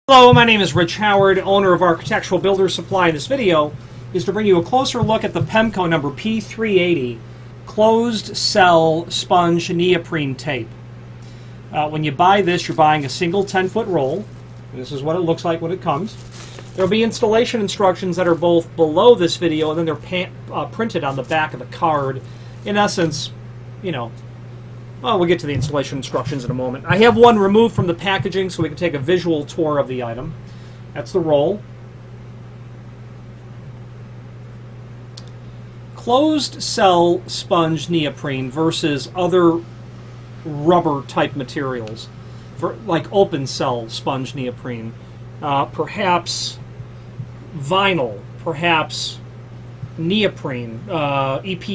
Hello, my name is Rich Howard, owner of Architectural Builder Supply. This video is to bring you a closer look at the Pemko number P380 closed cell sponge neoprene tape. When you buy this, you're buying a single 10-foot roll. This is what it looks like when it comes. There will be installation instructions that are both below this video and then they're printed on the back of the card. In essence, well, we'll get to the installation instructions in a moment. I have one removed from the packaging so we can take a visual tour of the item. That's the roll. Closed cell sponge neoprene versus other rubber type materials, like open cell sponge neoprene, perhaps vinyl, perhaps neoprene, EPDM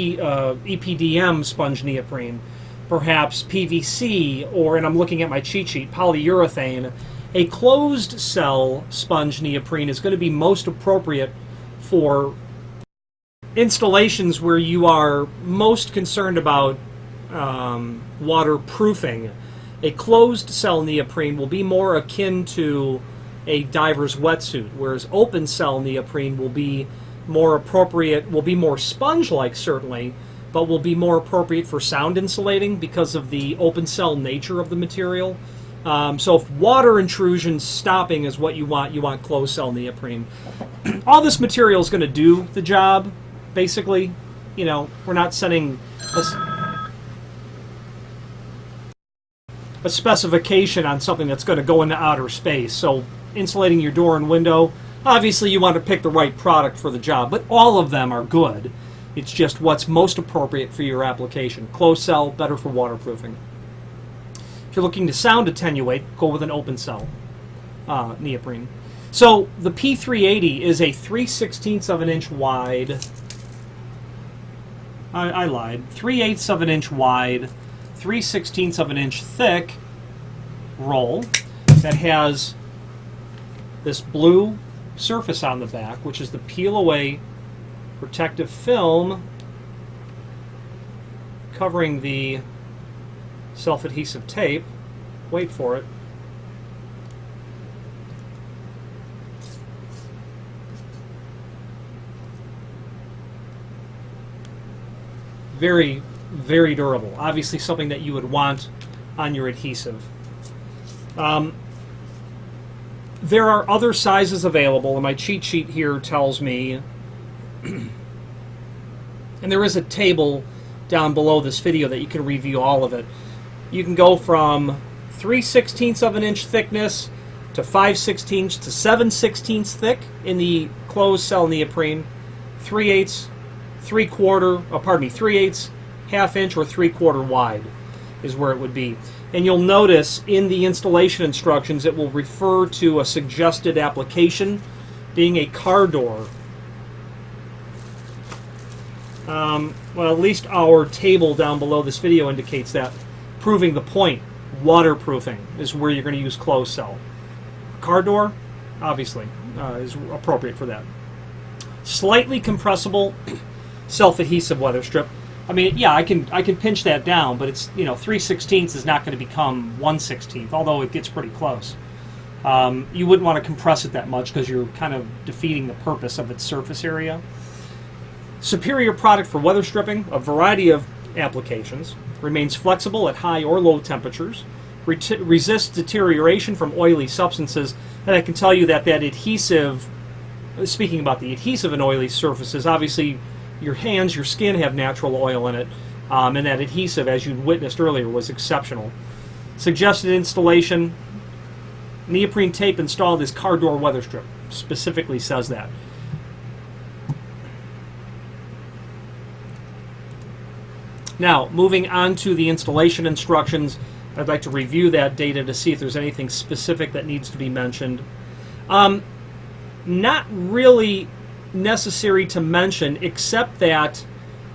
sponge neoprene, perhaps PVC, or, and I'm looking at my cheat sheet, polyurethane. A closed cell sponge neoprene is going to be most appropriate for installations where you are most concerned about waterproofing. A closed cell neoprene will be more akin to a diver's wetsuit, whereas open cell neoprene will be more appropriate, will be more sponge-like certainly, but will be more appropriate for sound insulating because of the open cell nature of the material. So if water intrusion stopping is what you want closed cell neoprene. All this material is going to do the job, basically. We're not sending a specification on something that's going to go into outer space. So insulating your door and window, obviously you want to pick the right product for the job, but all of them are good. It's just what's most appropriate for your application. Closed cell, better for waterproofing. If you're looking to sound attenuate, go with an open cell neoprene. So the P380 is a 3/16 of an inch wide, I lied, 3/8 of an inch wide, 3/16 of an inch thick roll that has this blue surface on the back, which is the peel away protective film covering the self-adhesive tape. Wait for it. Very, very durable. Obviously something that you would want on your adhesive. There are other sizes available, and my cheat sheet here tells me and there is a table down below this video that you can review all of it. You can go from 3/16 of an inch thickness to 5/16 to 7/16 thick in the closed cell neoprene, 3/8, 3/8, half inch, or 3/4 wide is where it would be. And you'll notice in the installation instructions it will refer to a suggested application being a car door. Well, at least our table down below this video indicates that, proving the point. Waterproofing is where you're going to use closed cell. Car door, obviously, is appropriate for that. Slightly compressible, self-adhesive weather strip. I mean, yeah, I can pinch that down, but it's 3/16 is not going to become 1/16, although it gets pretty close. You wouldn't want to compress it that much because you're kind of defeating the purpose of its surface area. Superior product for weather stripping, a variety of applications. Remains flexible at high or low temperatures. Resists deterioration from oily substances. And I can tell you that adhesive, speaking about the adhesive in oily surfaces, obviously your hands, your skin have natural oil in it. And that adhesive, as you witnessed earlier, was exceptional. Suggested installation, neoprene tape installed as car door weather strip. Specifically says that. Now, moving on to the installation instructions, I'd like to review that data to see if there's anything specific that needs to be mentioned. Not really necessary to mention, except that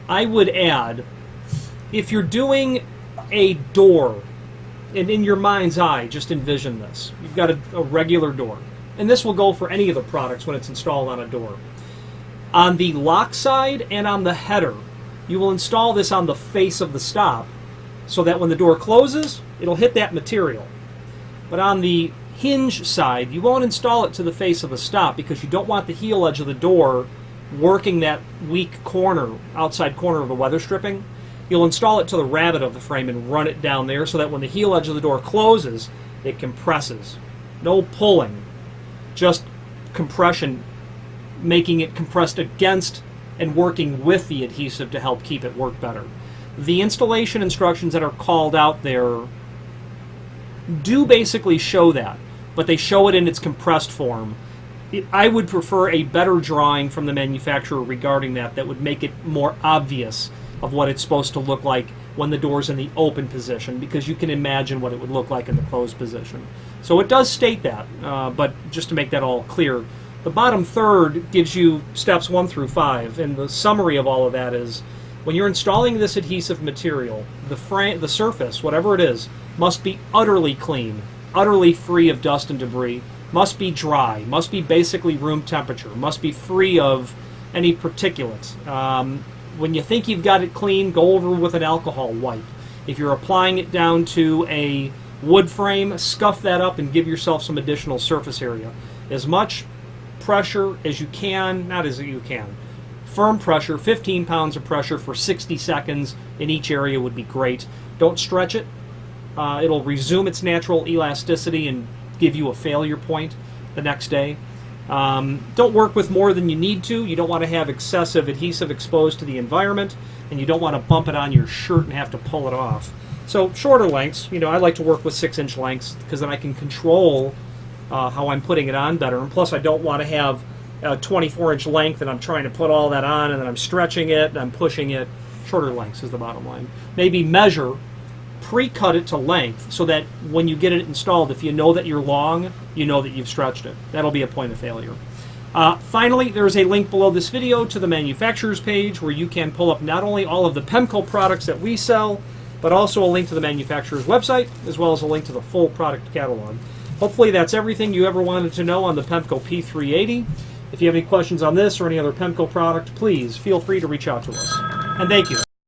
I would add, if you're doing a door, and in your mind's eye, just envision this. You've got a regular door, and this will go for any of the products when it's installed on a door. On the lock side and on the header, you will install this on the face of the stop so that when the door closes, it'll hit that material. But on the hinge side, you won't install it to the face of the stop because you don't want the heel edge of the door working that weak corner, outside corner of the weather stripping. You'll install it to the rabbet of the frame and run it down there so that when the heel edge of the door closes, it compresses. No pulling, just compression, making it compressed against and working with the adhesive to help keep it work better. The installation instructions that are called out there do basically show that, but they show it in its compressed form. I would prefer a better drawing from the manufacturer regarding that would make it more obvious of what it's supposed to look like when the door's in the open position, because you can imagine what it would look like in the closed position. So it does state that, but just to make that all clear, the bottom third gives you steps 1 through 5, and the summary of all of that is, when you're installing this adhesive material, the surface, whatever it is, must be utterly clean, utterly free of dust and debris, must be dry, must be basically room temperature, must be free of any particulates. When you think you've got it clean, go over with an alcohol wipe. If you're applying it down to a wood frame, scuff that up and give yourself some additional surface area. As much pressure as you can, not as you can. Firm pressure, 15 pounds of pressure for 60 seconds in each area would be great. Don't stretch it. It'll resume its natural elasticity and give you a failure point the next day. Don't work with more than you need to. You don't want to have excessive adhesive exposed to the environment, and you don't want to bump it on your shirt and have to pull it off. So shorter lengths, I like to work with 6-inch lengths because then I can control how I'm putting it on better. And plus, I don't want to have a 24-inch length and I'm trying to put all that on and then I'm stretching it and I'm pushing it. Shorter lengths is the bottom line. Maybe measure, pre-cut it to length so that when you get it installed, if you know that you're long, you know that you've stretched it. That'll be a point of failure. Finally, there's a link below this video to the manufacturer's page where you can pull up not only all of the Pemko products that we sell, but also a link to the manufacturer's website, as well as a link to the full product catalog. Hopefully that's everything you ever wanted to know on the Pemko P380. If you have any questions on this or any other Pemko product, please feel free to reach out to us. And thank you.